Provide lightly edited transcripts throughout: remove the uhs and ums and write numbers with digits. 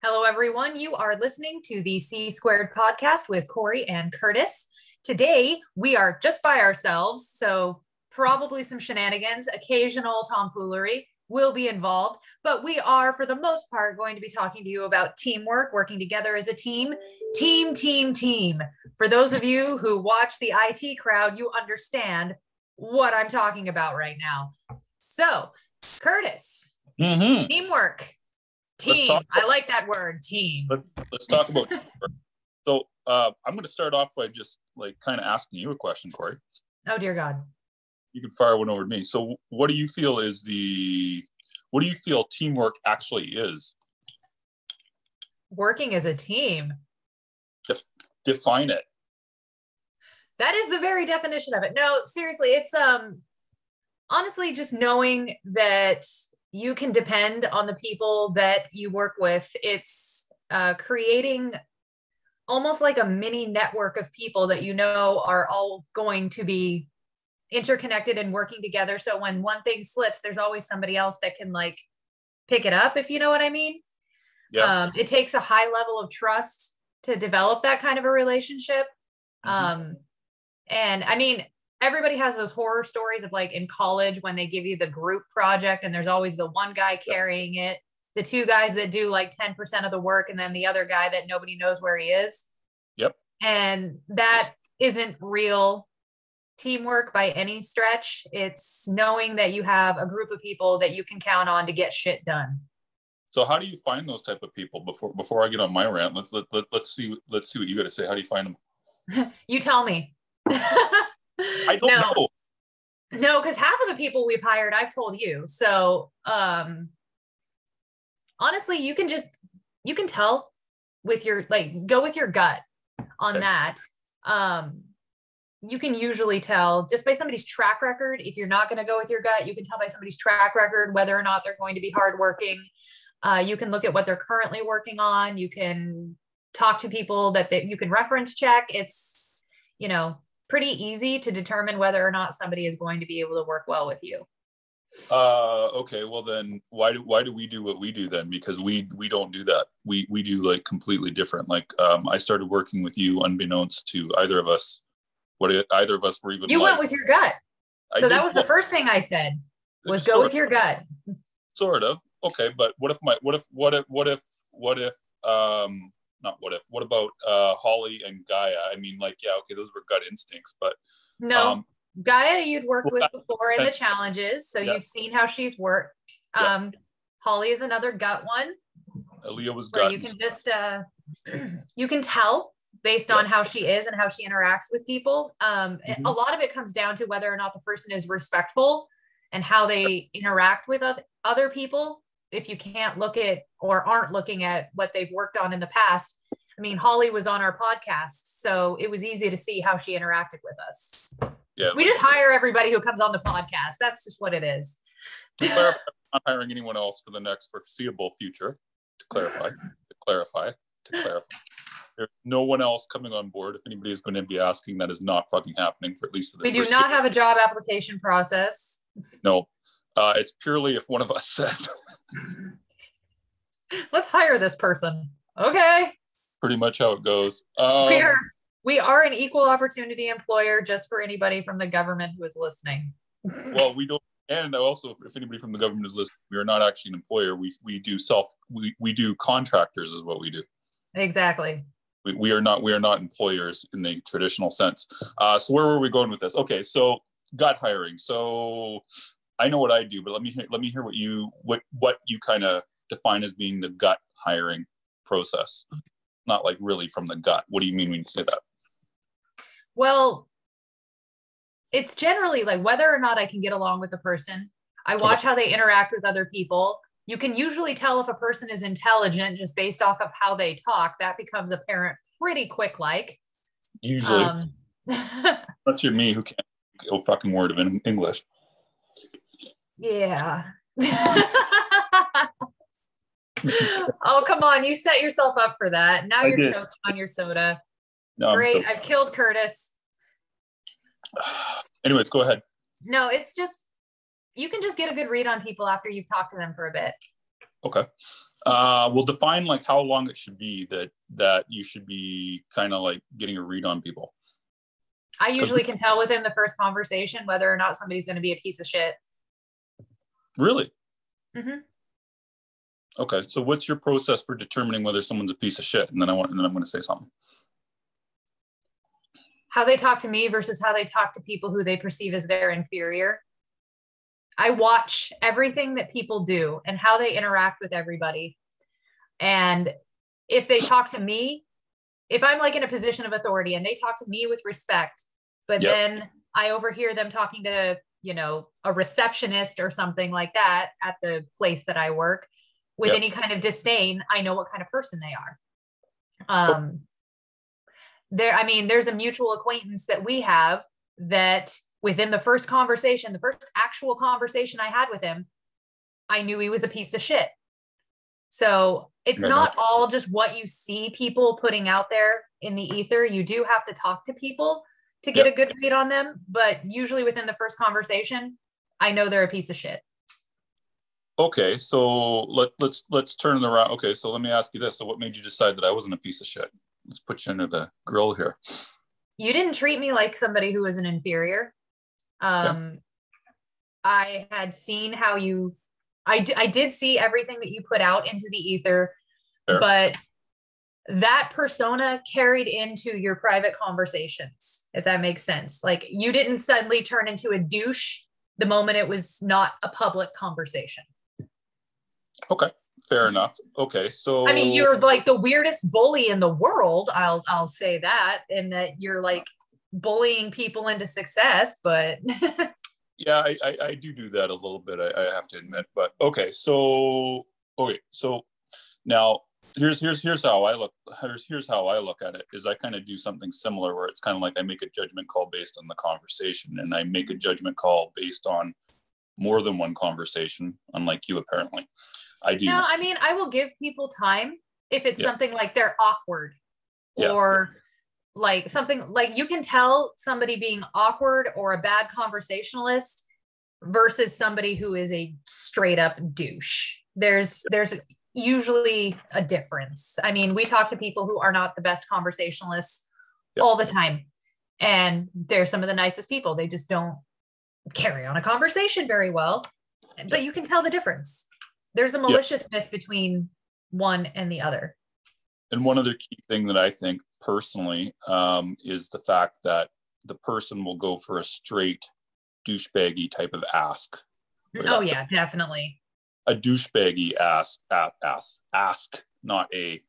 Hello, everyone. You are listening to the C Squared podcast with Corey and Curtis. Today, we are just by ourselves, so probably some shenanigans, occasional tomfoolery will be involved, but we are, for the most part, going to be talking to you about teamwork, working together as a team. Team. For those of you who watch the IT crowd, you understand what I'm talking about right now. So, Curtis, teamwork. Team. I like that word, team. Let's talk about teamwork. So I'm going to start off by just kind of asking you a question, Corey. Oh, dear God. You can fire one over to me. So what do you feel teamwork actually is? Working as a team. Define it. That is the very definition of it. No, seriously, it's honestly just knowing that you can depend on the people that you work with. It's creating almost like a mini network of people that you know are all going to be interconnected and working together. So when one thing slips, there's always somebody else that can pick it up, if you know what I mean. Yeah. It takes a high level of trust to develop that kind of a relationship. And I mean, everybody has those horror stories of in college when they give you the group project and there's always the one guy carrying it, the two guys that do 10% of the work, and then the other guy that nobody knows where he is. Yep. And that isn't real teamwork by any stretch. It's knowing that you have a group of people that you can count on to get shit done. So how do you find those type of people? Before I get on my rant, let's see what you got to say. How do you find them? You tell me. I don't know. No, because half of the people we've hired, I've told you. So honestly, you can tell with your, go with your gut on that. You can usually tell just by somebody's track record. If you're not going to go with your gut, you can tell by somebody's track record whether or not they're going to be hardworking. You can look at what they're currently working on. You can talk to people that you can reference check. It's, pretty easy to determine whether or not somebody is going to be able to work well with you. Okay. Well then why do we do what we do then? Because we don't do that. We do completely different. I started working with you unbeknownst to either of us. Either of us were even. You went with your gut. So that was the first thing I said was go with your gut. Sort of. Okay. But what about Holly and Gaia? I mean, okay, those were gut instincts, but no, Gaia you'd worked with before in the challenges, so you've seen how she's worked. Holly is another gut one. Aaliyah was gut. You can just you can tell based on how she is and how she interacts with people. A lot of it comes down to whether or not the person is respectful and how they interact with other people. If you can't look at or aren't looking at what they've worked on in the past. I mean, Holly was on our podcast, so it was easy to see how she interacted with us. Yeah, we just hire everybody who comes on the podcast. That's just what it is. To clarify, I'm not hiring anyone else for the next foreseeable future. To clarify. There's no one else coming on board. If anybody is going to be asking, that is not fucking happening for at least for the We do not have a job application process. No. It's purely if one of us says, let's hire this person. Okay. Pretty much how it goes. We are an equal opportunity employer, just for anybody from the government who is listening. Well, we don't. And also, if anybody from the government is listening, we are not actually an employer. We do contractors is what we do. Exactly. We are not employers in the traditional sense. So where were we going with this? Okay. So gut hiring. So I know what I do, but let me hear what you kind of define as being the gut hiring process. Not really from the gut. What do you mean when you say that? Well, it's generally whether or not I can get along with the person. I watch how they interact with other people. You can usually tell if a person is intelligent just based off of how they talk. That becomes apparent pretty quick. Usually. Unless you're me who can't a fucking word of English. Yeah. Oh, come on. You set yourself up for that. Now you're choking on your soda. No, great. I've killed Curtis. Anyways, go ahead. No, it's just, you can just get a good read on people after you've talked to them for a bit. Okay. We'll define like how long it should be that you should be kind of like getting a read on people. I usually can tell within the first conversation whether or not somebody's going to be a piece of shit. Really? Mm-hmm. Okay. So what's your process for determining whether someone's a piece of shit? And then I'm going to say something. How they talk to me versus how they talk to people who they perceive as their inferior. I watch everything that people do and how they interact with everybody. And if they talk to me, if I'm like in a position of authority and they talk to me with respect, but then I overhear them talking to, you know, a receptionist or something like that at the place that I work with any kind of disdain, I know what kind of person they are. There's a mutual acquaintance that we have that within the first conversation, the first actual conversation I had with him, I knew he was a piece of shit. So it's not all just what you see people putting out there in the ether. You do have to talk to people to get a good read on them. But usually within the first conversation, I know they're a piece of shit. Okay, so let's turn it around. Okay, so let me ask you this. So what made you decide that I wasn't a piece of shit? Let's put you into the grill here. You didn't treat me like somebody who was an inferior. I had seen how I did see everything that you put out into the ether, but that persona carried into your private conversations, if that makes sense. Like you didn't suddenly turn into a douche the moment it was not a public conversation. Okay, fair enough. Okay, so I mean, you're like the weirdest bully in the world. I'll say that, in that you're like bullying people into success, but yeah, I do that a little bit. I have to admit, but okay, so now here's how I look. Here's how I look at it. Is I kind of do something similar where it's kind of like I make a judgment call based on the conversation, and I make a judgment call based on more than one conversation. Unlike you, apparently, I do. No, I mean, I will give people time if it's something like they're awkward or like something like you can tell somebody being awkward or a bad conversationalist versus somebody who is a straight up douche. There's usually a difference. I mean, we talk to people who are not the best conversationalists all the time, and they're some of the nicest people. They just don't carry on a conversation very well, but you can tell the difference. There's a maliciousness between one and the other. And one other key thing that I think personally is the fact that the person will go for a straight douchebaggy type of ask. Right Definitely. A douchebaggy ask, not a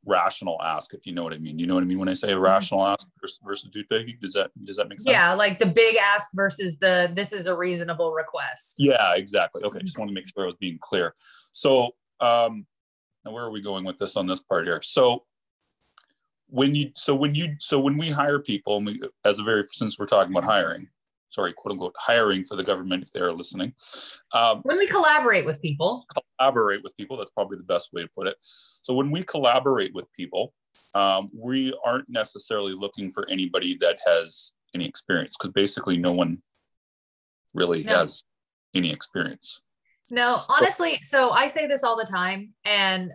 rational ask, if you know what I mean. You know what I mean when I say a rational ask versus douchebaggy? Does that make sense? Yeah, like the big ask versus this is a reasonable request. Yeah, exactly. Okay, just want to make sure I was being clear. So now where are we going with this on this part here? So when we hire people, and since we're talking about hiring, quote unquote, hiring for the government, if they're listening. When we collaborate with people, that's probably the best way to put it. So when we collaborate with people, we aren't necessarily looking for anybody that has any experience, because basically no one really has any experience. No, honestly, so I say this all the time, and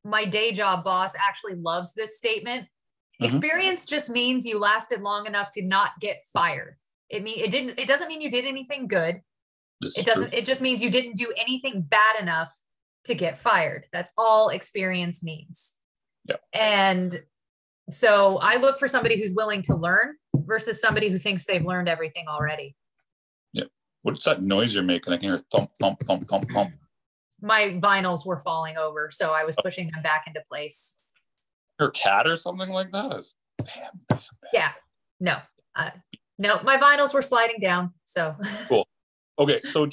my day job boss actually loves this statement. Experience just means you lasted long enough to not get fired. It doesn't mean you did anything good. It just means you didn't do anything bad enough to get fired. That's all experience means. Yeah. And so I look for somebody who's willing to learn versus somebody who thinks they've learned everything already. Yeah. What's that noise you're making? I can hear thump, thump, thump, thump, thump. My vinyls were falling over, so I was pushing them back into place. Your cat or something like that? Bam. Yeah. No, my vinyls were sliding down. So cool. Okay. So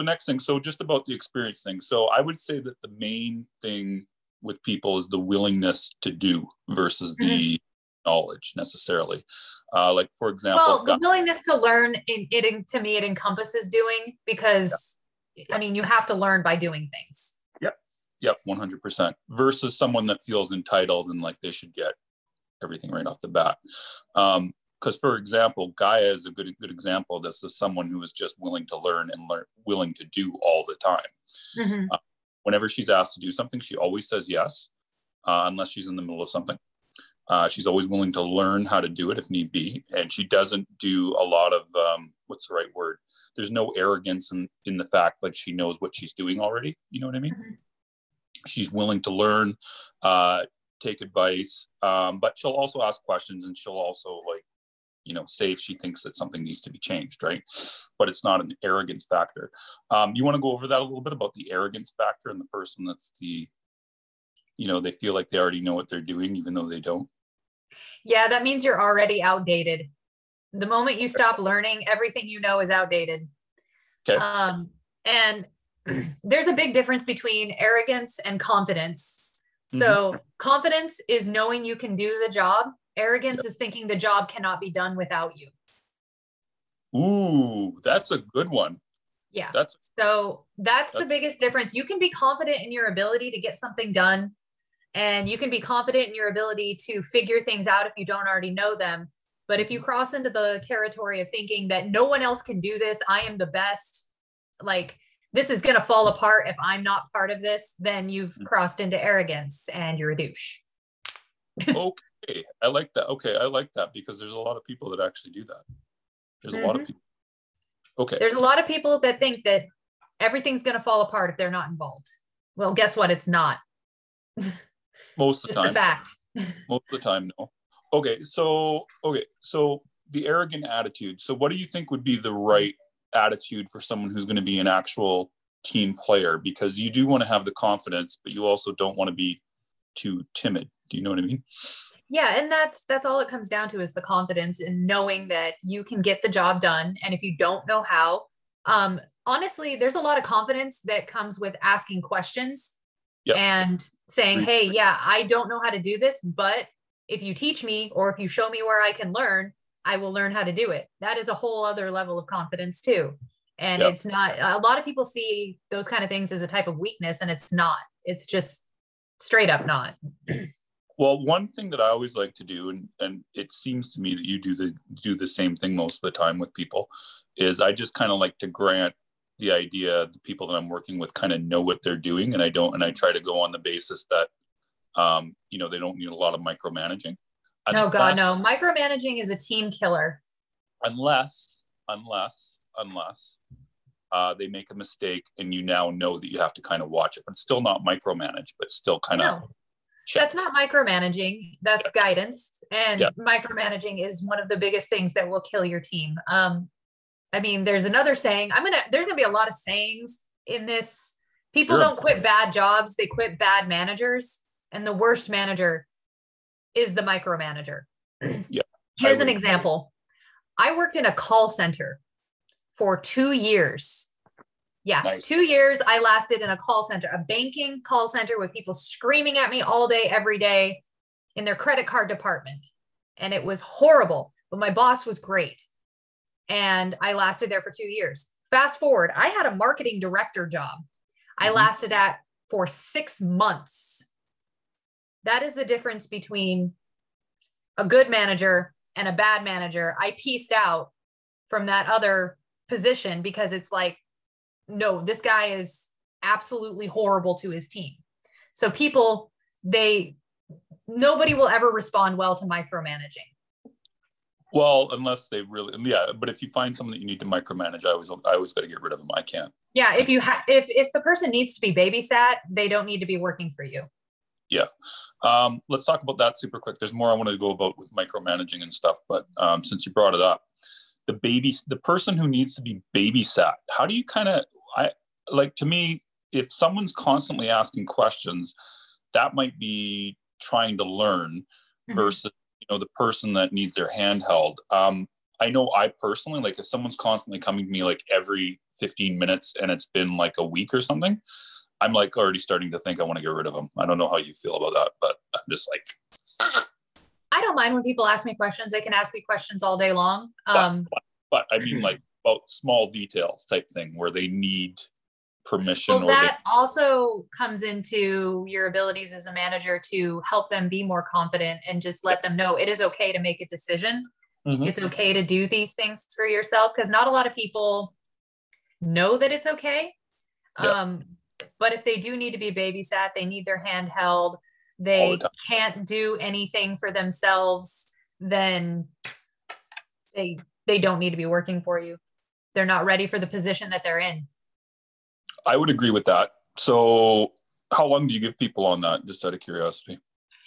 next thing. So just about the experience thing. So I would say that the main thing with people is the willingness to do versus the knowledge necessarily. Like for example, the willingness to learn, to me, it encompasses doing, because I mean, you have to learn by doing things. Yep. 100%. Versus someone that feels entitled and like they should get everything right off the bat. Because for example, Gaia is a good example of this, as someone who is just willing to learn and willing to do all the time. Whenever she's asked to do something, she always says yes, unless she's in the middle of something. She's always willing to learn how to do it if need be. And she doesn't do a lot of, what's the right word? There's no arrogance in the fact like she knows what she's doing already. You know what I mean? Mm-hmm. She's willing to learn, take advice, but she'll also ask questions, and she'll also say if she thinks that something needs to be changed, right? But it's not an arrogance factor. You want to go over that a little bit about the arrogance factor and the person that's they feel like they already know what they're doing, even though they don't. Yeah, that means you're already outdated. The moment you stop learning, everything you know is outdated. Okay. And there's a big difference between arrogance and confidence. So confidence is knowing you can do the job. Arrogance is thinking the job cannot be done without you. Ooh, that's a good one. Yeah. That's the biggest difference. You can be confident in your ability to get something done, and you can be confident in your ability to figure things out if you don't already know them. But if you cross into the territory of thinking that no one else can do this, I am the best, like this is going to fall apart if I'm not part of this, then you've crossed into arrogance and you're a douche. Okay. I like that. Okay. I like that because there's a lot of people that actually do that. There's a lot of people. Okay. There's a lot of people that think that everything's going to fall apart if they're not involved. Well, guess what? It's not. Most of the time. Just a fact. Most of the time, no. Okay. So the arrogant attitude. So what do you think would be the right attitude for someone who's going to be an actual team player? Because you do want to have the confidence, but you also don't want to be too timid. Do you know what I mean? Yeah. And that's all it comes down to is the confidence in knowing that you can get the job done. And if you don't know how, honestly, there's a lot of confidence that comes with asking questions and saying, hey, yeah, I don't know how to do this, but if you teach me, or if you show me where I can learn, I will learn how to do it. That is a whole other level of confidence too. And it's not, a lot of people see those kind of things as a type of weakness, and it's not, it's just straight up not. Well, one thing that I always like to do, and it seems to me that you do the same thing most of the time with people, is I just kind of like to grant the idea the people that I'm working with kind of know what they're doing, and I try to go on the basis that they don't need a lot of micromanaging. No, God, no. Micromanaging is a team killer. Unless they make a mistake and you now know that you have to kind of watch it, but still not micromanage, but still kind of. That's not micromanaging. That's guidance. And micromanaging is one of the biggest things that will kill your team. I mean, there's another saying. There's gonna be a lot of sayings in this. People don't quit bad jobs; they quit bad managers. And the worst manager is the micromanager. Here's an example. I worked in a call center for 2 years. Yeah, nice. 2 years I lasted in a call center, a banking call center with people screaming at me all day, every day in their credit card department. And it was horrible, but my boss was great. And I lasted there for 2 years. Fast forward, I had a marketing director job. I lasted at for 6 months. That is the difference between a good manager and a bad manager. I pieced out from that other position because it's like, no, this guy is absolutely horrible to his team. So nobody will ever respond well to micromanaging. Well, unless they really, but if you find someone that you need to micromanage, I always got to get rid of them. I can't. Yeah. If the person needs to be babysat, they don't need to be working for you. Yeah. Let's talk about that super quick. There's more I wanted to go about with micromanaging and stuff, but since you brought it up, the person who needs to be babysat, how do you to me, if someone's constantly asking questions, that might be trying to learn versus, the person that needs their hand held. I know I personally, like if someone's constantly coming to me like every 15 minutes and it's been like a week or something, I'm like already starting to think I want to get rid of them. I don't know how you feel about that, but I'm just like. I don't mind when people ask me questions. They can ask me questions all day long. But I mean like about small details type thing where they need permission. Well, that also comes into your abilities as a manager to help them be more confident and just let them know it is okay to make a decision. It's okay to do these things for yourself, because not a lot of people know that it's okay. But if they do need to be babysat, they need their hand held, all the they time. can't do anything for themselves, then they don't need to be working for you. They're not ready for the position that they're in. I would agree with that. So how long do you give people on that, just out of curiosity?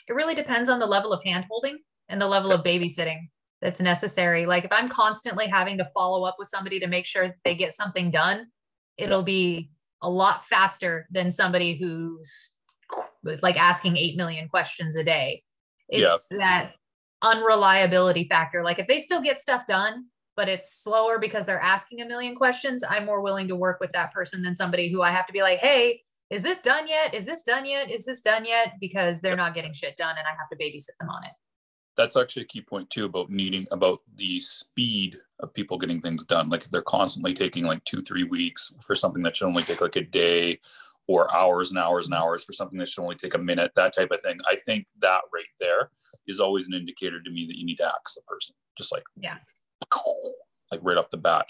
It really depends on the level of hand holding and the level of babysitting that's necessary. Like if I'm constantly having to follow up with somebody to make sure that they get something done, it'll be a lot faster than somebody who's like asking 8 million questions a day. It's that unreliability factor. Like if they still get stuff done, but it's slower because they're asking a million questions, I'm more willing to work with that person than somebody who I have to be like, hey, is this done yet? Is this done yet? Is this done yet? Because they're not getting shit done and I have to babysit them on it. That's actually a key point too, about the speed of people getting things done. Like if they're constantly taking like 2-3 weeks for something that should only take like a day, or hours and hours and hours for something that should only take a minute, that type of thing. I think that right there is always an indicator to me that you need to axe the person, just like right off the bat.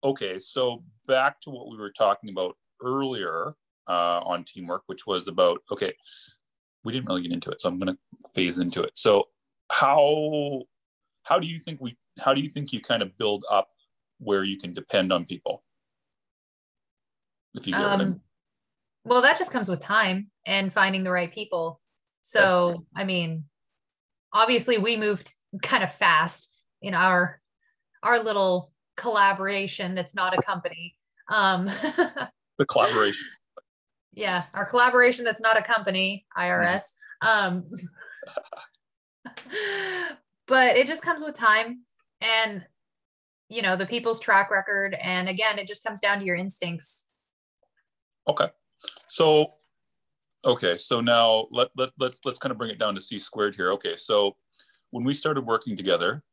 Okay, so back to what we were talking about earlier on teamwork, which was about, okay, we didn't really get into it, so I'm going to phase into it. So how do you think you kind of build up where you can depend on people? If you get what I mean. Well, that just comes with time and finding the right people. So, I mean, obviously we moved kind of fast in our little collaboration that's not a company. The collaboration. Yeah, our collaboration that's not a company, IRS. But it just comes with time and, you know, the people's track record. And again, it just comes down to your instincts. Okay. So now let's kind of bring it down to C squared here. Okay. So when we started working together,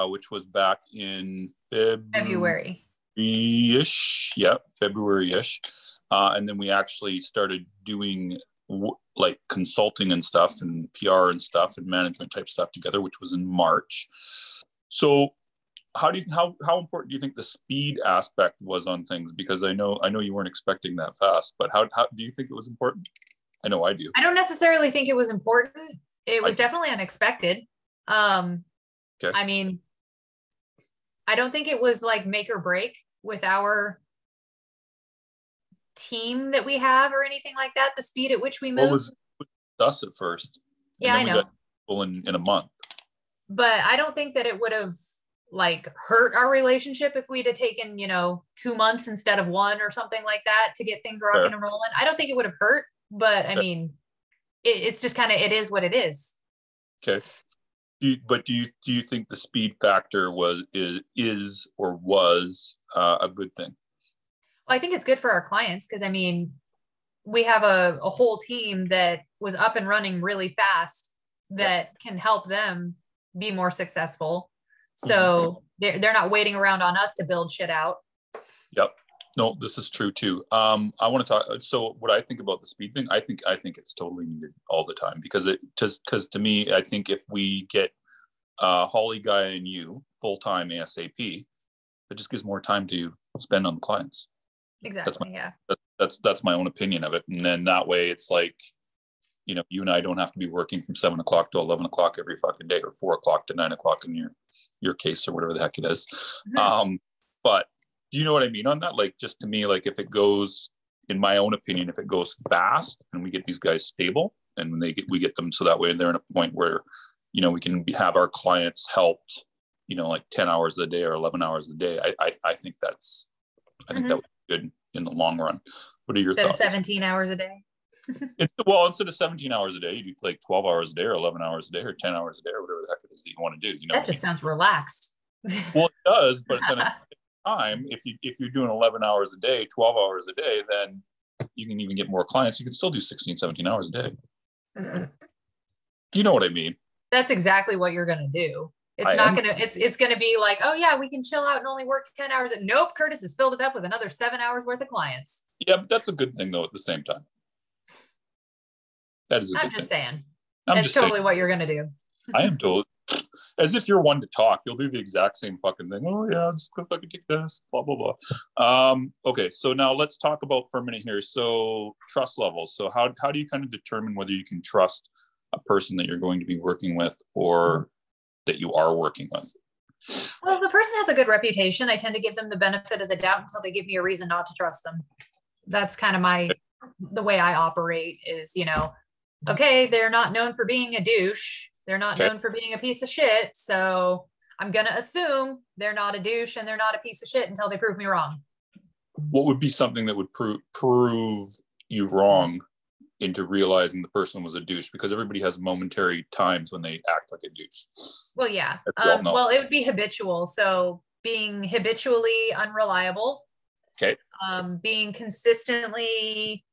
which was back in February-ish. Yeah, February-ish. And then we actually started doing like consulting and stuff and PR and stuff and management type stuff together, which was in March. So how important do you think the speed aspect was on things? Because I know you weren't expecting that fast, but how do you think it was important? I know I do. I don't necessarily think it was important. It was definitely unexpected. Okay. I mean, I don't think it was like make or break with our team that we have or anything like that. The speed at which we moved. What was us at first? Yeah, I know. Got people in a month. But I don't think that it would have like hurt our relationship if we'd have taken, 2 months instead of 1 or something like that to get things rocking and rolling. I don't think it would have hurt, but I mean, it's just kind of, it is what it is. Okay. Do you think the speed factor is or was a good thing? Well, I think it's good for our clients because I mean, we have a whole team that was up and running really fast that can help them be more successful. So they're not waiting around on us to build shit out. Yep. No, this is true too. I want to talk. So what I think about the speed thing, I think it's totally needed all the time because to me, I think if we get Holly, Guy, and you full-time ASAP, it just gives more time to spend on the clients. Exactly. That's my own opinion of it. And then that way it's like, you and I don't have to be working from 7 o'clock to 11 o'clock every fucking day, or 4 o'clock to 9 o'clock in your case, or whatever the heck it is. Mm-hmm. But do you know what I mean on that? Like, just to me, like if it goes, in my own opinion, if it goes fast and we get these guys stable and when we get them so that way they're in a point where, we can have our clients helped, like 10 hours a day or 11 hours a day. I think that would be good in the long run. What are your thoughts? Instead of 17 hours a day? Instead of 17 hours a day, you do like 12 hours a day or 11 hours a day or 10 hours a day or whatever the heck it is that you want to do. That just sounds relaxed. Well, it does, but then at the time, if you're doing 11 hours a day, 12 hours a day, then you can even get more clients. You can still do 16, 17 hours a day. Do you know what I mean? That's exactly what you're going to do. It's going to be like, oh yeah, we can chill out and only work 10 hours. Nope. Curtis has filled it up with another 7 hours worth of clients. Yeah, but that's a good thing though, at the same time. That is a good thing. I'm just saying. That's totally what you're going to do. I am totally. as if you're one to talk. You'll do the exact same fucking thing. Oh yeah, just go fucking take this, blah blah blah. Okay, so now let's talk about for a minute here. So trust levels. So how do you kind of determine whether you can trust a person that you're going to be working with or that you are working with? Well, if the person has a good reputation, I tend to give them the benefit of the doubt until they give me a reason not to trust them. That's kind of the way I operate is, okay, they're not known for being a douche. They're not known for being a piece of shit. So I'm going to assume they're not a douche and they're not a piece of shit until they prove me wrong. What would be something that would prove you wrong into realizing the person was a douche? Because everybody has momentary times when they act like a douche. Well, yeah. Well, it would be habitual. So being habitually unreliable. Okay. Being consistently,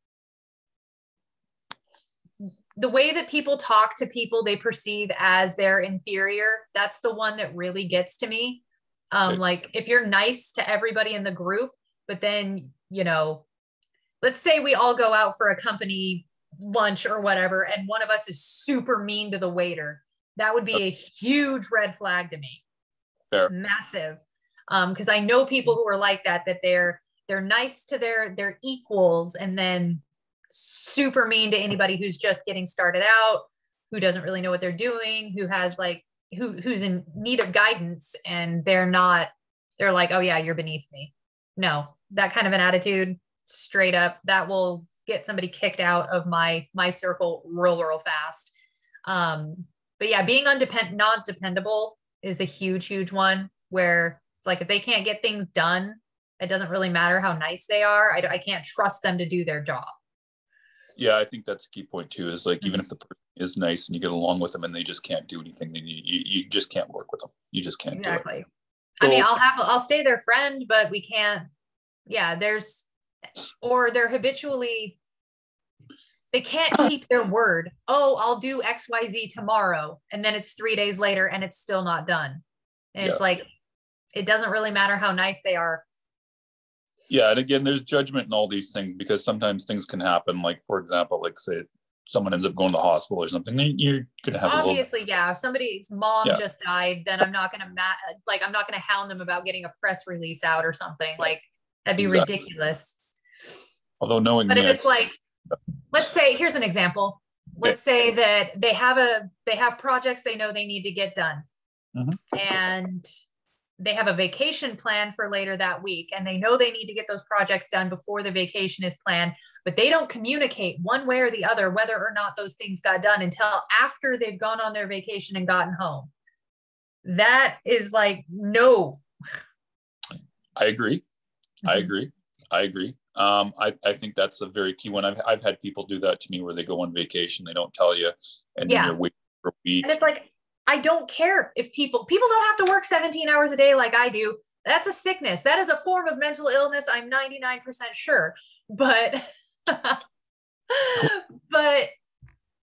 the way that people talk to people they perceive as their inferior, that's the one that really gets to me. Okay. Like if you're nice to everybody in the group, but then, let's say we all go out for a company lunch or whatever, and one of us is super mean to the waiter. That would be a huge red flag to me. Fair. Massive. Because I know people who are like that they're nice to their equals and then super mean to anybody who's just getting started out, who doesn't really know what they're doing, who has who's in need of guidance, and they're like, oh yeah, you're beneath me. No, that kind of an attitude, straight up, that will get somebody kicked out of my circle real fast. But yeah, being not dependable is a huge one, where it's like if they can't get things done, it doesn't really matter how nice they are. I can't trust them to do their job. Yeah, I think that's a key point too, is like, even if the person is nice and you get along with them and they just can't do anything, then you just can't work with them. You just can't do it. Exactly. So, I mean, I'll stay their friend, but we can't, or they're habitually, they can't keep their word. Oh, I'll do XYZ tomorrow. And then it's 3 days later and it's still not done. And it's like, it doesn't really matter how nice they are. Yeah. And again, there's judgment in all these things, because sometimes things can happen. Like, for example, like say someone ends up going to the hospital or something, you're going to have obviously, if somebody's mom just died, then I'm not going to I'm not going to hound them about getting a press release out or something. Like, that'd be ridiculous. Although knowing, but if it's like, let's say, here's an example. Let's say that they have projects they know they need to get done. Mm-hmm. And they have a vacation plan for later that week, and they know they need to get those projects done before the vacation is planned, but they don't communicate one way or the other whether or not those things got done until after they've gone on their vacation and gotten home. That is like, no. I agree. Mm-hmm. I agree. I think that's a very key one. I've had people do that to me, where they go on vacation, they don't tell you, and then you're waiting for a week. And it's like, I don't care if people don't have to work 17 hours a day like I do. That's a sickness. That is a form of mental illness. I'm 99% sure. But, but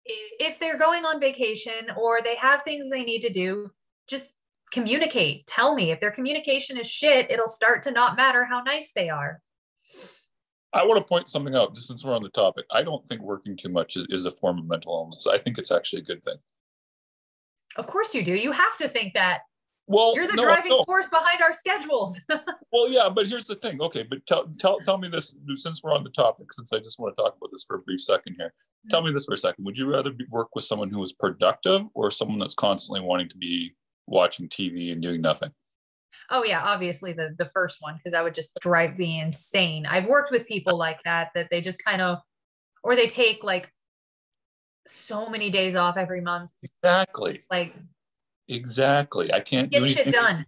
if they're going on vacation or they have things they need to do, just communicate. Tell me. If their communication is shit, it'll start to not matter how nice they are. I want to point something out, just since we're on the topic. I don't think working too much is a form of mental illness. I think it's actually a good thing. Of course you do. You have to think that. Well, you're the driving force behind our schedules. Well, yeah, but here's the thing. Okay, but tell me this, since we're on the topic, since I just want to talk about this for a brief second here. Mm-hmm. Tell me this for a second. Would you rather work with someone who is productive or someone that's constantly wanting to be watching TV and doing nothing? Oh yeah, obviously the first one, because that would just drive me insane. I've worked with people like that they just kind of, or they take like so many days off every month. Exactly. Exactly. I can't get shit done.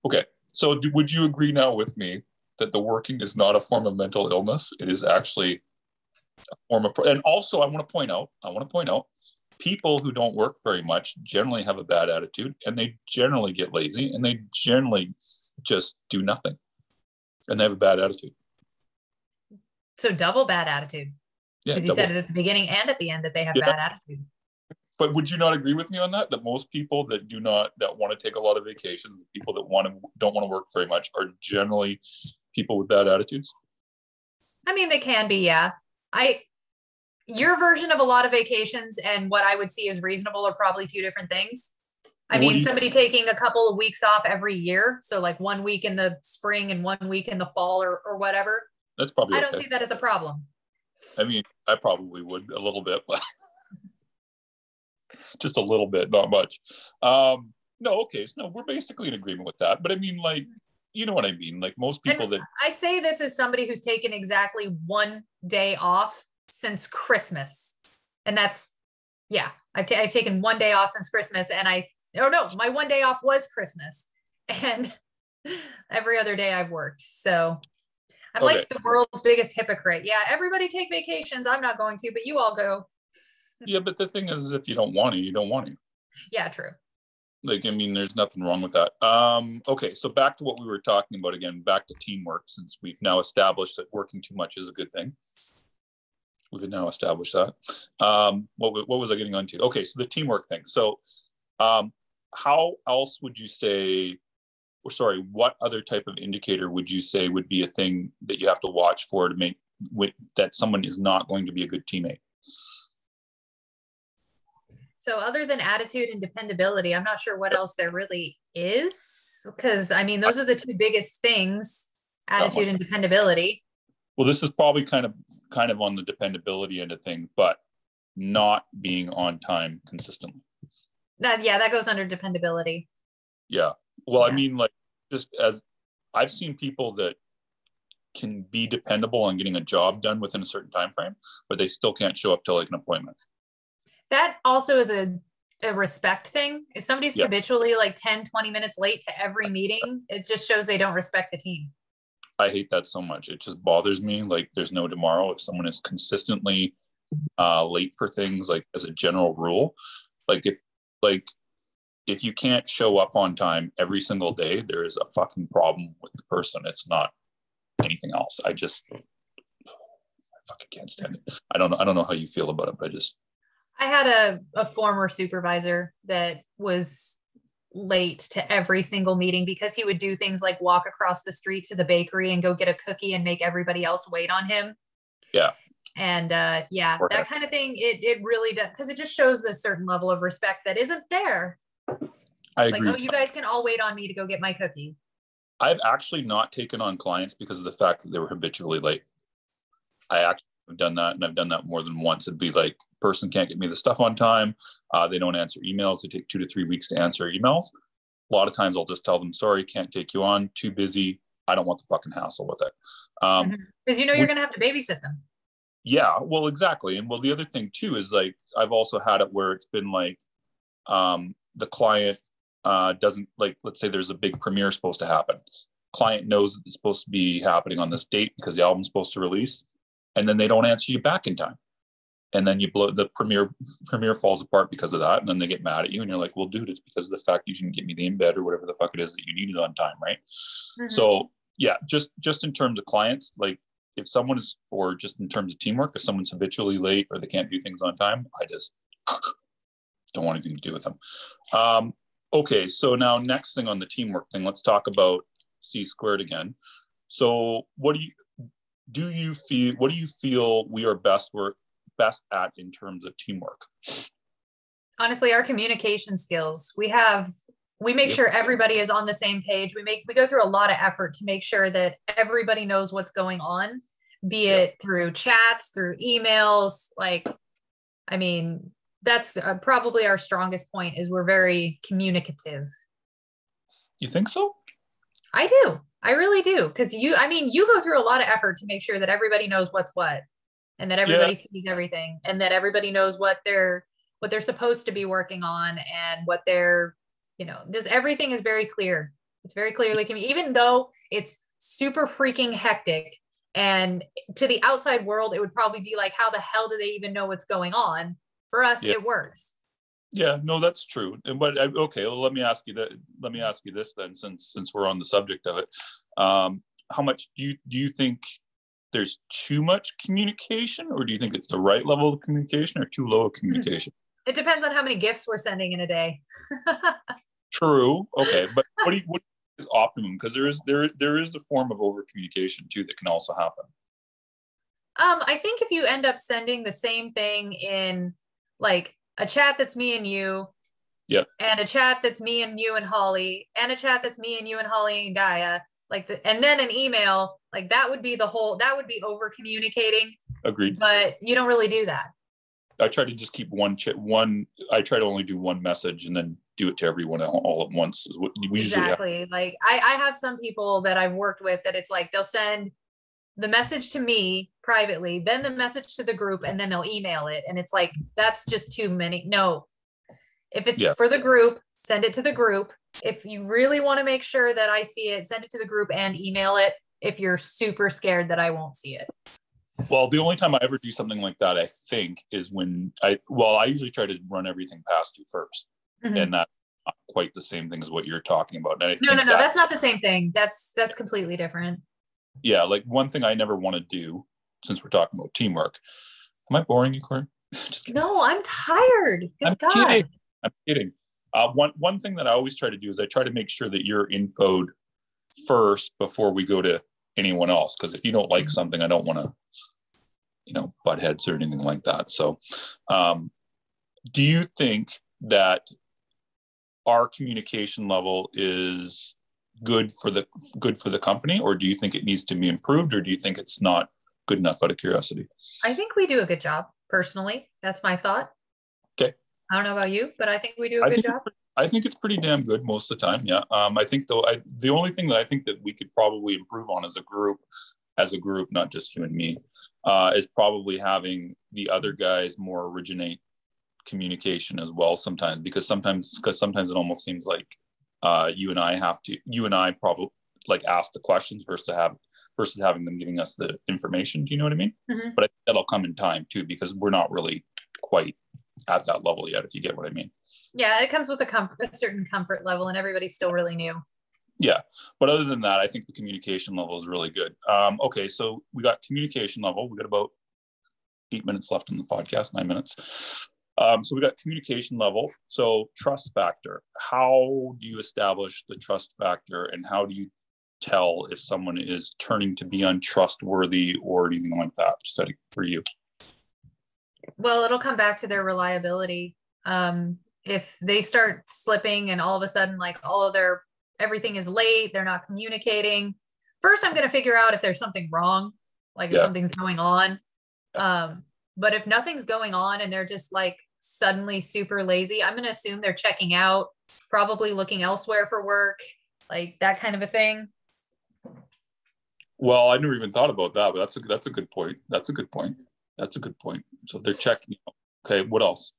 Okay. So would you agree now with me that the working is not a form of mental illness? It is actually a form of, and also I want to point out, people who don't work very much generally have a bad attitude, and they generally get lazy, and they generally just do nothing, and they have a bad attitude. So double bad attitude. Yeah, because you said it at the beginning and at the end that they have bad attitude. But would you not agree with me on that? That most people that want to take a lot of vacation, people that don't want to work very much, are generally people with bad attitudes? I mean, they can be, yeah. Your version of a lot of vacations and what I would see as reasonable are probably two different things. I mean, somebody taking a couple of weeks off every year. So like 1 week in the spring and 1 week in the fall or whatever. That's probably I okay. don't see that as a problem. I mean, I probably would a little bit, but just a little bit, not much. No, okay. So no, we're basically in agreement with that. But I mean, like, you know what I mean? Like most people that I say this as somebody who's taken exactly 1 day off since Christmas. And that's, yeah, I've taken 1 day off since Christmas. And my 1 day off was Christmas. And every other day I've worked. So I'm like the world's biggest hypocrite. Yeah, everybody take vacations. I'm not going to, but you all go. Yeah, but the thing is if you don't want to, you don't want to. Yeah, true. Like, I mean, there's nothing wrong with that. Okay, so back to what we were talking about again, back to teamwork, since we've now established that working too much is a good thing. We've now established that. What was I getting onto? Okay, so the teamwork thing. So how else would you say, or sorry, what other type of indicator would you say would be a thing that you have to watch for to make that someone is not going to be a good teammate? So other than attitude and dependability, I'm not sure what else there really is, because I mean, those are the two biggest things, attitude and dependability. Well, this is probably kind of on the dependability end of things, but not being on time consistently. That goes under dependability. Yeah. Well, yeah. I mean, like, just as I've seen people that can be dependable on getting a job done within a certain time frame, but they still can't show up to like an appointment. That also is a respect thing. If somebody's habitually like 10, 20 minutes late to every meeting, it just shows they don't respect the team. I hate that so much. It just bothers me. Like, there's no tomorrow. If someone is consistently late for things, like as a general rule, if you can't show up on time every single day, there is a fucking problem with the person. It's not anything else. I fucking can't stand it. I don't know how you feel about it, but I had a former supervisor that was late to every single meeting because he would do things like walk across the street to the bakery and go get a cookie and make everybody else wait on him. Yeah. And that kind of thing, it really does, because it just shows a certain level of respect that isn't there. I agree. Like, oh, you guys can all wait on me to go get my cookie. I've actually not taken on clients because of the fact that they were habitually late. I actually have done that, and I've done that more than once. It'd be like, person can't get me the stuff on time. They don't answer emails. They take 2 to 3 weeks to answer emails. A lot of times I'll just tell them, sorry, can't take you on, too busy. I don't want the fucking hassle with it. Because you're going to have to babysit them. Yeah, well, exactly. And well, the other thing too is like, I've also had it where it's been like, the client doesn't, like, let's say there's a big premiere supposed to happen. Client knows it's supposed to be happening on this date because the album's supposed to release, and then they don't answer you back in time. And then you blow the premiere falls apart because of that. And then they get mad at you and you're like, well, dude, it's because of the fact you didn't get me the embed or whatever the fuck it is that you needed on time. Right. Mm-hmm. So yeah, just in terms of clients, like if someone is, or just in terms of teamwork, if someone's habitually late or they can't do things on time, I just don't want anything to do with them. Okay. So now next thing on the teamwork thing, let's talk about C squared again. So what do you feel we are best at in terms of teamwork? Honestly, our communication skills. We make sure everybody is on the same page. We go through a lot of effort to make sure that everybody knows what's going on, be it through chats, through emails. Like, I mean, that's probably our strongest point, is we're very communicative. You think so? I do. I really do. Because you go through a lot of effort to make sure that everybody knows what's what, and that everybody sees everything, and that everybody knows what they're supposed to be working on, and what they're, just everything is very clear. It's very clearly, even though it's super freaking hectic, and to the outside world, it would probably be like, how the hell do they even know what's going on? For us, it works. Yeah, no, that's true. But okay, well, let me ask you this then, since we're on the subject of it. How much do you think there's too much communication, or do you think it's the right level of communication, or too low of communication? It depends on how many gifts we're sending in a day. True. Okay, but what is optimum? Because there is a form of over communication too that can also happen. I think if you end up sending the same thing in like a chat that's me and you, Yep. And a chat that's me and you and Holly, and a chat that's me and you and Holly and Gaia, and then an email, like that would be that would be over communicating. Agreed. But you don't really do that. I try to just keep I try to only do one message and then do it to everyone all at once. Is what we exactly. Usually have. Like I have some people that I've worked with that it's like they'll send the message to me privately, then the message to the group, and then they'll email it. And it's like, that's just too many. No, if it's for the group, send it to the group. If you really want to make sure that I see it, send it to the group and email it if you're super scared that I won't see it. Well, the only time I ever do something like that, I think, is when I usually try to run everything past you first. Mm-hmm. And that's not quite the same thing as what you're talking about. And no, that's not the same thing. That's completely different. Yeah, like one thing I never want to do, since we're talking about teamwork. Am I boring you, Corey? No, I'm tired. I'm kidding. One thing that I always try to do is I try to make sure that you're infoed first before we go to anyone else. Because if you don't like something, I don't want to, butt heads or anything like that. So, do you think that our communication level is good for the company, or do you think it needs to be improved, or do you think it's not good enough out of curiosity? I think we do a good job, personally. That's my thought. Okay. I don't know about you, but I think we do a good job. I think it's pretty damn good most of the time. Yeah. I think the only thing that I think that we could probably improve on as a group, not just you and me, is probably having the other guys more originate communication as well sometimes, because sometimes it almost seems like you and I probably like ask the questions versus having them giving us the information. Do you know what I mean? Mm-hmm. But I think that'll come in time too, because we're not really quite at that level yet, if you get what I mean. Yeah, it comes with a certain comfort level, and everybody's still really new. Yeah, but other than that, I think the communication level is really good. Okay, so we got communication level. We got about 8 minutes left in the podcast, 9 minutes. So we got communication level. So trust factor. How do you establish the trust factor, and how do you tell if someone is turning to be untrustworthy or anything like that? Setting for you. Well, it'll come back to their reliability. If they start slipping and all of a sudden, like everything is late, they're not communicating. First, I'm going to figure out if there's something wrong, like if something's going on. But if nothing's going on and they're just like suddenly super lazy, I'm going to assume they're checking out, probably looking elsewhere for work, like that kind of a thing. Well, I never even thought about that, but that's a good point. So if they're checking, okay, what else?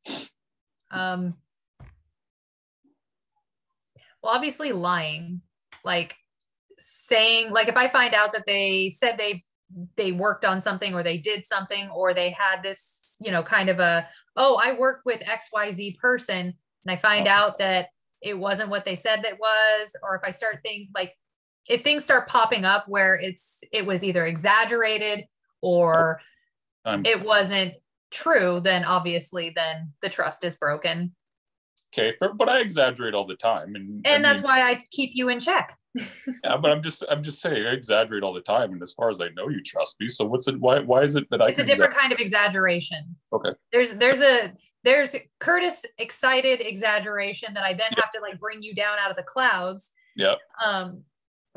Well, obviously lying, like saying, like if I find out that they said they worked on something, or they did something, or they had this, kind of I work with XYZ person, and I find out that it wasn't what they said that was, or if I start thinking, like if things start popping up where it was either exaggerated or it wasn't true, then obviously then the trust is broken. Okay, but I exaggerate all the time, and that's why I keep you in check. Yeah, but I'm just saying I exaggerate all the time, and as far as I know, you trust me. So what's it? Why is it that it's a different kind of exaggeration? Okay. There's Curtis excited exaggeration that I then have to like bring you down out of the clouds. Yeah.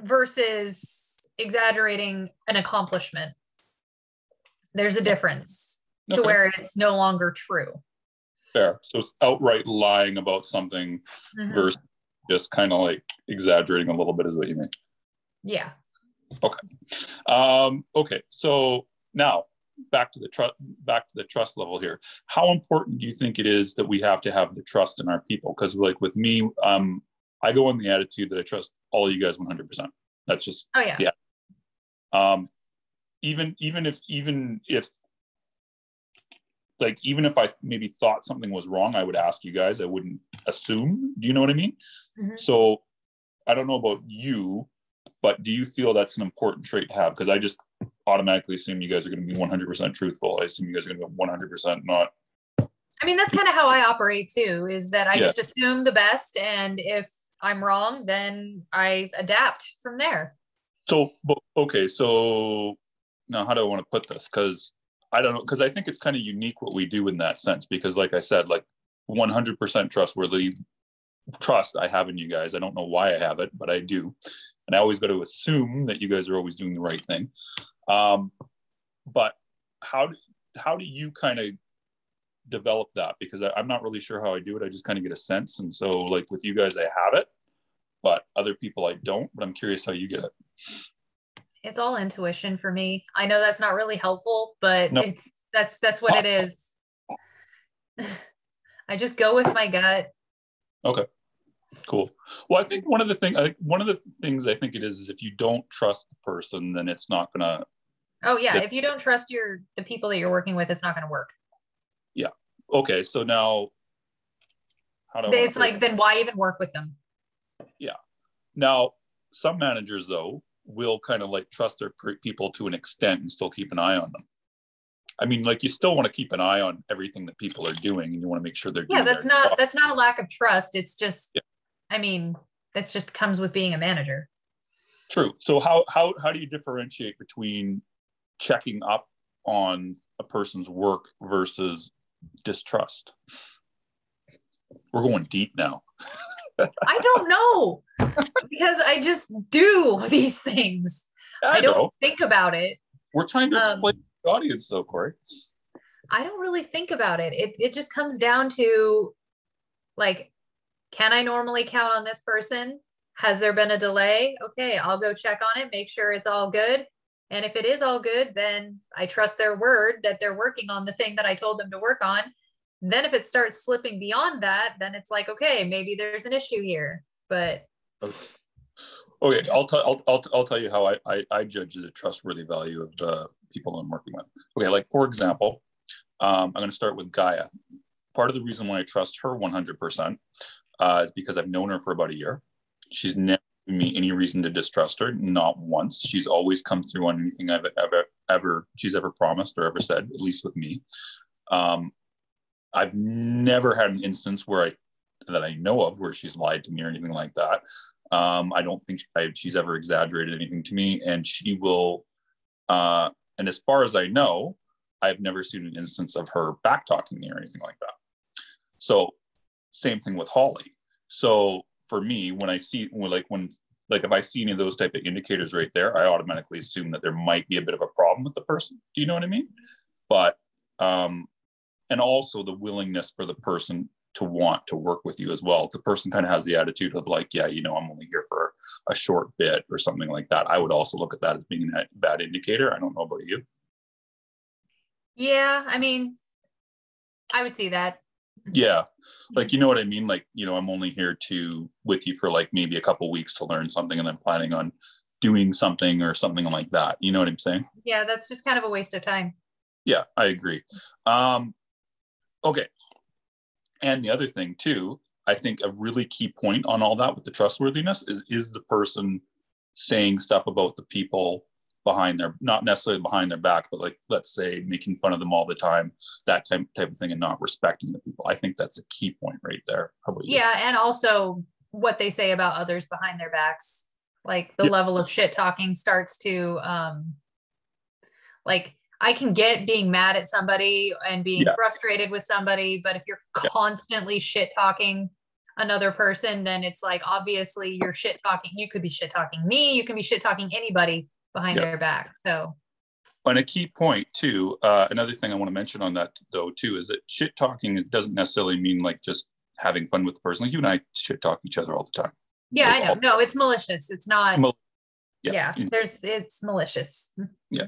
Versus exaggerating an accomplishment. There's a difference to where it's no longer true. Fair. So it's outright lying about something versus just kind of like exaggerating a little bit, is what you mean? Yeah. Okay. Okay. So now back to the trust level here. How important do you think it is that we have to have the trust in our people? Because like with me, I go on the attitude that I trust all you guys 100%. That's just even if I maybe thought something was wrong, I would ask you guys. I wouldn't assume. Do you know what I mean? Mm-hmm. So I don't know about you, but do you feel that's an important trait to have? Because I just automatically assume you guys are going to be 100% truthful. I assume you guys are going to be 100% not. I mean, that's kind of how I operate too, is that I just assume the best. And if I'm wrong, then I adapt from there. So, okay. So now how do I want to put this? Because I don't know, because I think it's kind of unique what we do in that sense, because like I said, like 100% trustworthy, trust I have in you guys. I don't know why I have it, but I do. And I always got to assume that you guys are always doing the right thing. But how do you kind of develop that? Because I'm not really sure how I do it. I just kind of get a sense. And so like with you guys, I have it, but other people I don't, but I'm curious how you get it. It's all intuition for me. I know that's not really helpful, but No. that's what it is. I just go with my gut. Okay, cool. Well, I think one of the things I think it is if you don't trust the person, then it's not gonna. Oh yeah, if you don't trust the people that you're working with, it's not going to work. Yeah. Okay. So now, It's like, then why even work with them? Yeah. Now, some managers though will kind of like trust their people to an extent and still keep an eye on them. I mean, like you still want to keep an eye on everything that people are doing, and you want to make sure they're doing. That's not a lack of trust. It's just, I mean, that's just comes with being a manager. True. So how do you differentiate between checking up on a person's work versus distrust? We're going deep now. I don't know, because I just do these things. I don't think about it. We're trying to explain to the audience though, Corey. I don't really think about it. It just comes down to like, can I normally count on this person? Has there been a delay? Okay, I'll go check on it, make sure it's all good. And if it is all good, then I trust their word that they're working on the thing that I told them to work on. Then if it starts slipping beyond that, then it's like, okay, maybe there's an issue here. But okay, I'll tell you how I judge the trustworthy value of the people I'm working with. Okay, like for example, I'm going to start with Gaia. Part of the reason why I trust her 100% is because I've known her for about a year. She's never given me any reason to distrust her, not once. She's always come through on anything she's ever promised or ever said, at least with me. I've never had an instance that I know of where she's lied to me or anything like that. I don't think she's ever exaggerated anything to me, and she will. And as far as I know, I've never seen an instance of her back talking me or anything like that. So, same thing with Holly. So for me, when I see if I see any of those type of indicators right there, I automatically assume that there might be a bit of a problem with the person. Do you know what I mean? But and also the willingness for the person to want to work with you as well. If the person kind of has the attitude of like, yeah, I'm only here for a short bit or something like that, I would also look at that as being a bad indicator. I don't know about you. Yeah, I mean, I would see that. Yeah. Like, you know what I mean? Like, I'm only here with you for like maybe a couple weeks to learn something, and I'm planning on doing something or something like that. You know what I'm saying? Yeah, that's just kind of a waste of time. Yeah, I agree. Okay. And the other thing too, I think a really key point on all that with the trustworthiness is the person saying stuff about the people not necessarily behind their back, but like, let's say making fun of them all the time, that type of thing, and not respecting the people. I think that's a key point right there. How about you? Yeah. And also what they say about others behind their backs, like the level of shit talking starts to, like, I can get being mad at somebody and being frustrated with somebody, but if you're constantly shit talking another person, then it's like, obviously you're shit talking. You could be shit talking me. You can be shit talking anybody behind their back. So, and a key point too, another thing I want to mention on that though too, is that shit talking doesn't necessarily mean like just having fun with the person. Like you and I shit talk each other all the time. Yeah, like I know. No, it's malicious. It's not. It's malicious. Yeah.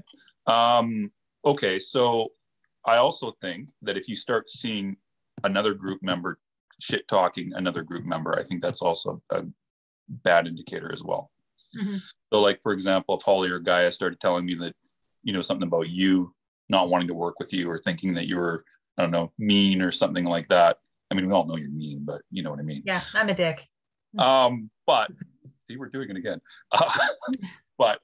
Okay, so I also think that if you start seeing another group member shit talking another group member, I think that's also a bad indicator as well. Mm-hmm. So like, for example, if Holly or Gaia started telling me that, something about you not wanting to work with you or thinking that you were, I don't know, mean or something like that. I mean, we all know you're mean, but you know what I mean? Yeah, I'm a dick. But see, we're doing it again. But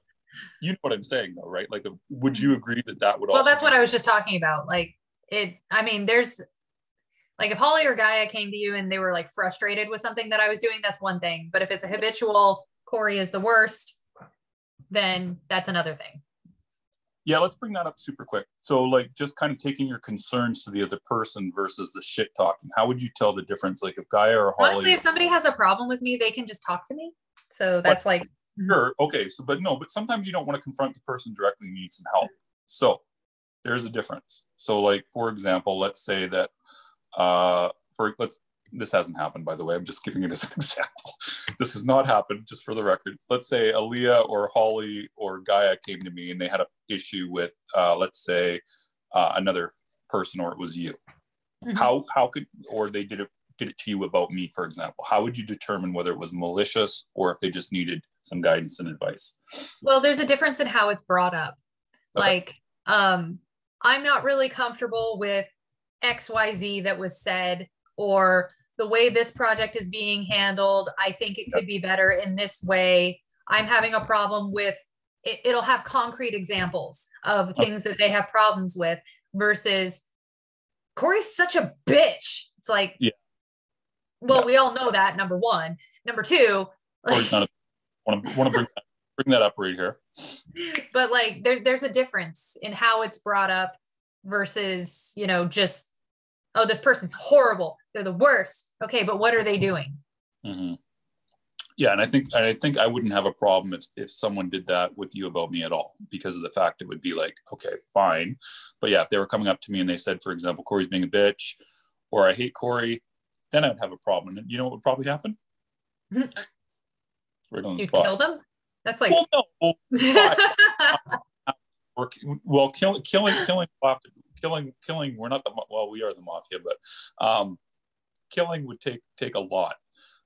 you know what I'm saying though, right? Like, would you agree that would also... Well, that's what I was just talking about. Like there's like, if Holly or Gaia came to you and they were like frustrated with something that I was doing, that's one thing. But if it's a habitual, Corey is the worst, then that's another thing. Yeah, let's bring that up super quick. So like just kind of taking your concerns to the other person versus the shit talking. How would you tell the difference? Like if Gaia or Holly... Honestly, if somebody has a problem with me, they can just talk to me. So that's like... Sure. Okay. So, but sometimes you don't want to confront the person directly and you need some help. So there's a difference. So like, for example, let's say that, this hasn't happened, by the way. I'm just giving it as an example. This has not happened, just for the record. Let's say Aaliyah or Holly or Gaia came to me and they had an issue with, let's say, another person, or it was you. How could, or they did it to you about me, for example. How would you determine whether it was malicious or if they just needed some guidance and advice? Well, there's a difference in how it's brought up. Okay. Like, I'm not really comfortable with XYZ that was said, or the way this project is being handled. I think it could be better in this way. I'm having a problem with it. It'll have concrete examples of things that they have problems with versus Corey's such a bitch. It's like, well, we all know that, number one. Number two, Corey's not want to bring that up right here. But like there's a difference in how it's brought up versus, just, oh, this person's horrible, they're the worst. Okay, but what are they doing? Yeah, and I think I wouldn't have a problem if someone did that with you about me at all, because of the fact it would be like, okay, fine. But yeah, if they were coming up to me and they said, for example, Corey's being a bitch, or I hate Corey, then I'd have a problem. And you know what would probably happen? Right on the spot. You kill them? That's like, well, no. Well, killing. We're not we are the mafia, but killing would take a lot.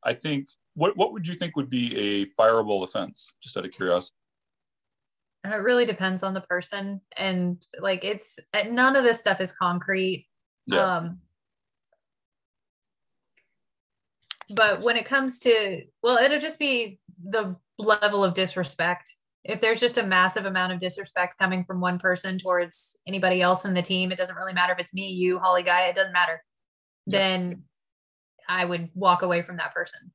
I think. What would you think would be a fireable offense? Just out of curiosity. It really depends on the person, and like it's none of this stuff is concrete. Yeah. But when it comes to, well, it'll just be the level of disrespect. If there's just a massive amount of disrespect coming from one person towards anybody else in the team, it doesn't really matter if it's me, you, Holly, Guy, it doesn't matter. Then I would walk away from that person.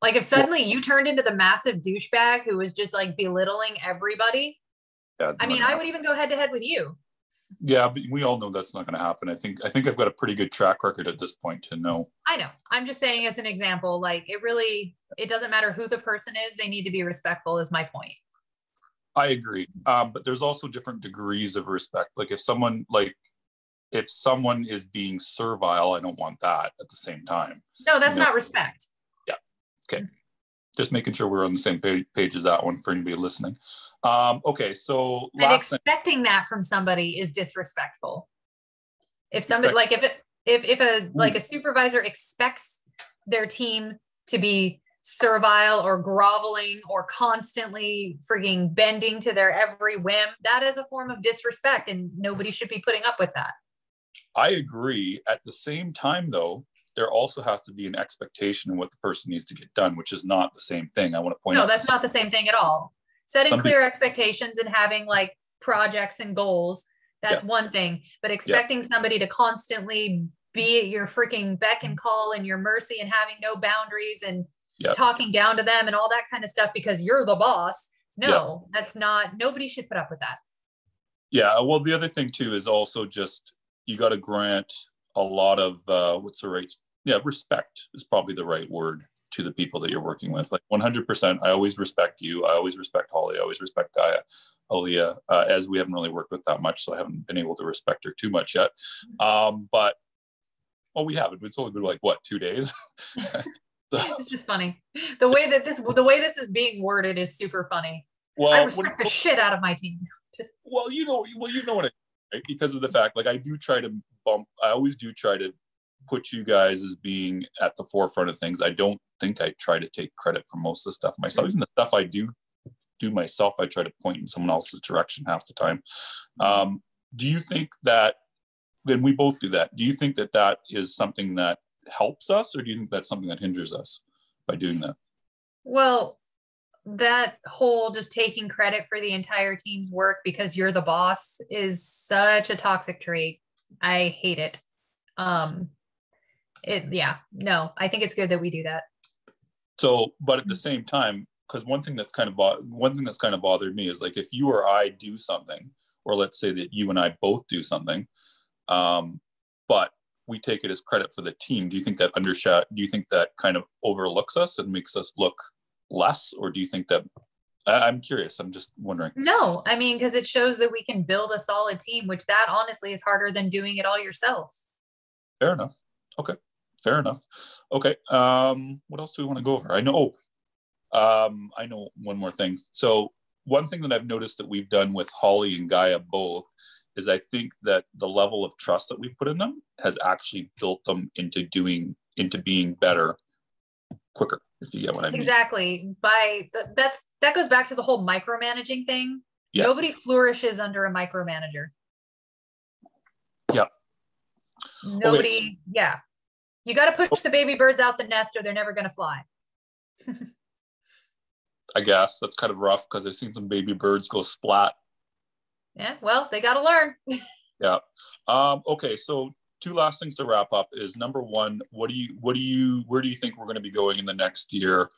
Like if suddenly you turned into the massive douchebag who was just like belittling everybody, I would even go head to head with you. Yeah, but we all know that's not going to happen. I think I've got a pretty good track record at this point to know. I know. I'm just saying as an example, like it doesn't matter who the person is. They need to be respectful is my point. I agree. But there's also different degrees of respect. Like if someone is being servile, I don't want that at the same time. No, that's not respect. Yeah. Okay. Just making sure we're on the same page as that one for anybody listening. Okay, so expecting that from somebody is disrespectful. If somebody if a supervisor expects their team to be servile or groveling or constantly frigging bending to their every whim, that is a form of disrespect, and nobody should be putting up with that. I agree. At the same time, though, there also has to be an expectation of what the person needs to get done, which is not the same thing. I want to point out. No, that's not the same thing at all. Setting clear expectations and having like projects and goals, that's one thing. But expecting somebody to constantly be at your freaking beck and call and your mercy and having no boundaries and talking down to them and all that kind of stuff because you're the boss. No, that's not, nobody should put up with that. Yeah. Well, the other thing too is also just, you got to grant a lot of, respect is probably the right word to the people that you're working with. Like 100%, I always respect you. I always respect Holly. I always respect Gaia, Aaliyah, as we haven't really worked with that much. So I haven't been able to respect her too much yet. We haven't. It's only been like, 2 days? It's just funny. The way this is being worded is super funny. Well, I respect the shit out of my team. You know what I mean, right? Because of the fact, like I always do try to put you guys as being at the forefront of things. I don't think I try to take credit for most of the stuff myself. Even the stuff I do myself, I try to point in someone else's direction half the time. Do you think that, then we both do that, do you think that is something that helps us, or do you think that's something that hinders us by doing that? Well, that whole just taking credit for the entire team's work because you're the boss is such a toxic trait. I hate it. I think it's good that we do that. So, but at the same time, because one thing that's kind of bothered me is like if you or I do something, or let's say that you and I both do something, but we take it as credit for the team. Do you think that do you think that kind of overlooks us and makes us look less? Or do you think that, I'm curious, I'm just wondering. No, I mean, because it shows that we can build a solid team, which that honestly is harder than doing it all yourself. Fair enough. Okay. Fair enough. Okay. What else do we want to go over? I know one more thing. So one thing that I've noticed that we've done with Holly and Gaia both is I think that the level of trust that we put in them has actually built them into being better quicker, if you get what I mean. Exactly. That goes back to the whole micromanaging thing. Yeah. Nobody flourishes under a micromanager. Yeah. Nobody, okay. Yeah. You got to push the baby birds out the nest or they're never going to fly. I guess that's kind of rough because I've seen some baby birds go splat. Yeah, well, they got to learn. Yeah. Okay, so two last things to wrap up is number one, where do you think we're going to be going in the next year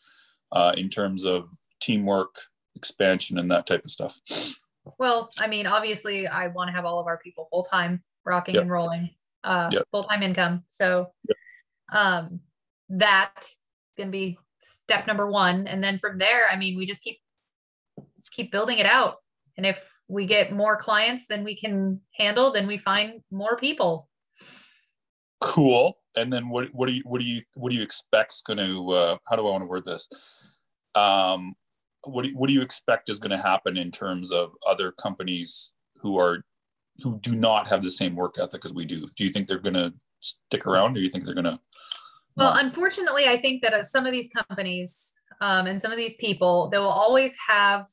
in terms of teamwork, expansion, and that type of stuff? Well, I mean, obviously, I want to have all of our people full-time rocking and rolling, full-time income. So that can be step number one. And then from there, I mean, we just keep building it out. And if we get more clients than we can handle, then we find more people. Cool. And then what do you expect's going to, how do I want to word this? What do you expect is going to happen in terms of other companies who do not have the same work ethic as we do? Do you think they're going to stick around, or do you think they're going to? Well, unfortunately, I think that some of these companies and some of these people, they will always have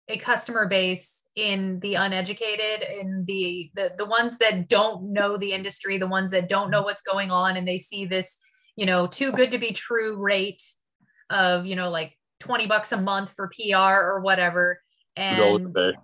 a customer base in the uneducated, in the ones that don't know the industry, the ones that don't know what's going on, and they see this, too good to be true rate of, like $20 a month for PR or whatever, and $2 a day.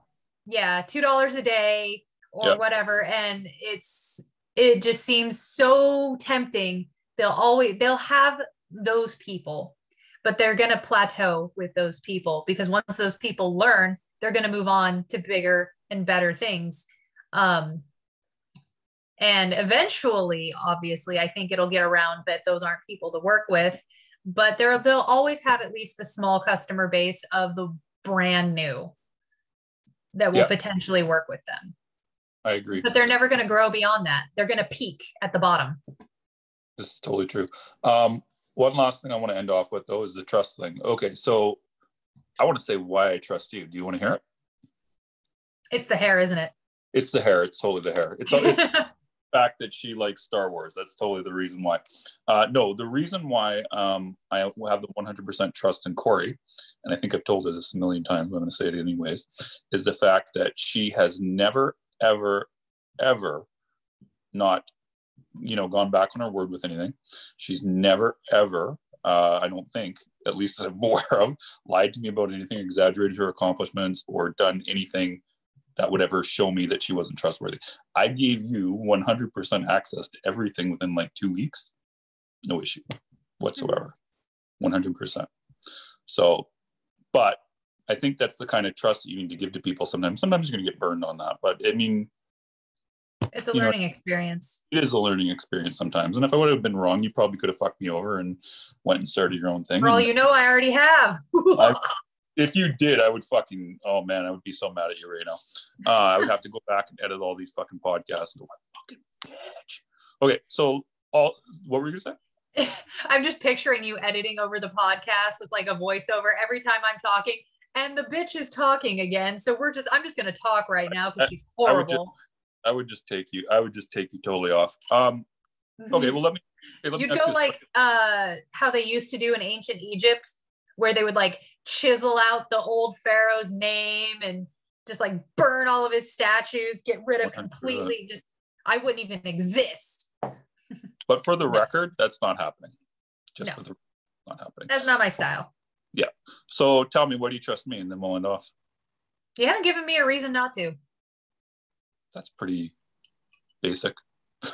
Yeah, $2 a day or whatever, and it just seems so tempting. They'll have those people, but they're going to plateau with those people, because once those people learn, they're going to move on to bigger and better things. And eventually, obviously, I think it'll get around that those aren't people to work with, but they'll always have at least the small customer base of the brand new that will potentially work with them. I agree. But they're never going to grow beyond that. They're going to peak at the bottom. This is totally true. One last thing I want to end off with, though, is the trust thing. Okay, so I want to say why I trust you. Do you want to hear it? It's the hair, isn't it? It's the hair. It's totally the hair. It's the fact that she likes Star Wars. That's totally the reason why. No, the reason why I have the 100% trust in Corey, and I think I've told her this a million times, but I'm going to say it anyways, is the fact that she has never, ever, ever not gone back on her word with anything. She's never, ever, I don't think, at least that I'm aware of, lied to me about anything, exaggerated her accomplishments, or done anything that would ever show me that she wasn't trustworthy. I gave you 100% access to everything within like 2 weeks. No issue whatsoever. 100%. So, but I think that's the kind of trust that you need to give to people sometimes. Sometimes you're going to get burned on that. But I mean, it's a learning experience. It is a learning experience sometimes. And if I would have been wrong, you probably could have fucked me over and went and started your own thing. For all I already have. If you did, I would oh man, I would be so mad at you right now. I would have to go back and edit all these fucking podcasts and go, fucking bitch. Okay, so what were you going to say? I'm just picturing you editing over the podcast with like a voiceover every time I'm talking, and the bitch is talking again. So I'm just going to talk right now because she's horrible. I would just take you totally off. Okay, well, let me You'd go like how they used to do in ancient Egypt, where they would like chisel out the old pharaoh's name and just like burn all of his statues, get rid of completely. I wouldn't even exist. But for the record, that's not happening. Not happening. That's not my style. Yeah. So tell me, why do you trust me? And then we'll end off. You haven't given me a reason not to. That's pretty basic.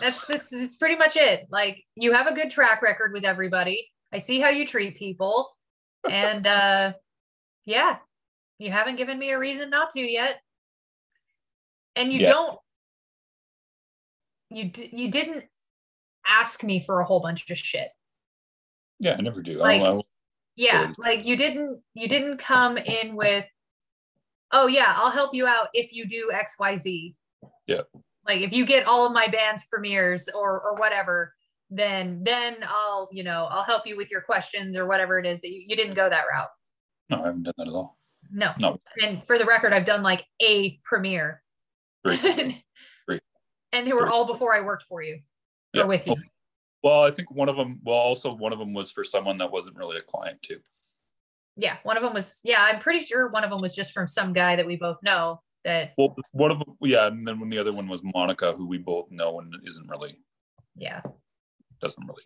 This is pretty much it. Like, you have a good track record with everybody. I see how you treat people. And you haven't given me a reason not to yet. And you Yeah. don't, you didn't ask me for a whole bunch of shit. Yeah, I never do. Like, I don't yeah, like you didn't come in with, oh yeah, I'll help you out if you do XYZ. Yeah. Like if you get all of my band's premieres or whatever, then I'll, I'll help you with your questions or whatever it is that you didn't go that route. No, I haven't done that at all. No. No. And for the record, I've done like a premiere. Great. Great. And they were all before I worked for you or with you. Well, I think one of them was for someone that wasn't really a client too. Yeah, one of them was, I'm pretty sure one of them was just from some guy that we both know that. Well, one of them, yeah, and then when the other one was Monica, who we both know and doesn't really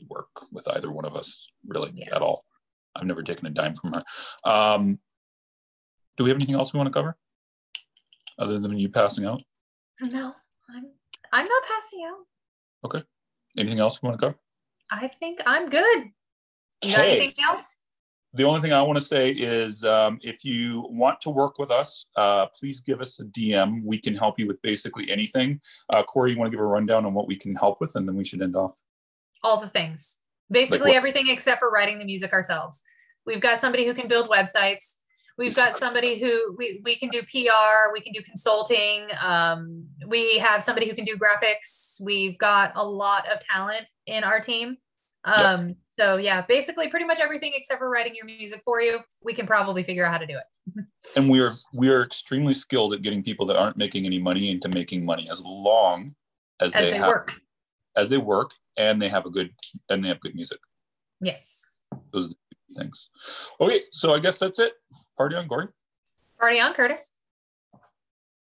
work with either one of us really at all. I've never taken a dime from her. Do we have anything else we want to cover other than you passing out? No, I'm not passing out. Okay. Anything else we want to cover? I think I'm good. You got anything else? The only thing I want to say is if you want to work with us, please give us a DM. We can help you with basically anything. Corey, you want to give a rundown on what we can help with, and then we should end off? All the things. Basically everything except for writing the music ourselves. We've got somebody who can build websites. We've got somebody who we can do PR. We can do consulting. We have somebody who can do graphics. We've got a lot of talent in our team. So yeah, basically pretty much everything except for writing your music for you. We can probably figure out how to do it. And we are extremely skilled at getting people that aren't making any money into making money, as long as they work and they have good music. Yes. Those are the things. Okay, so I guess that's it. Party on, Corey. Party on, Curtis.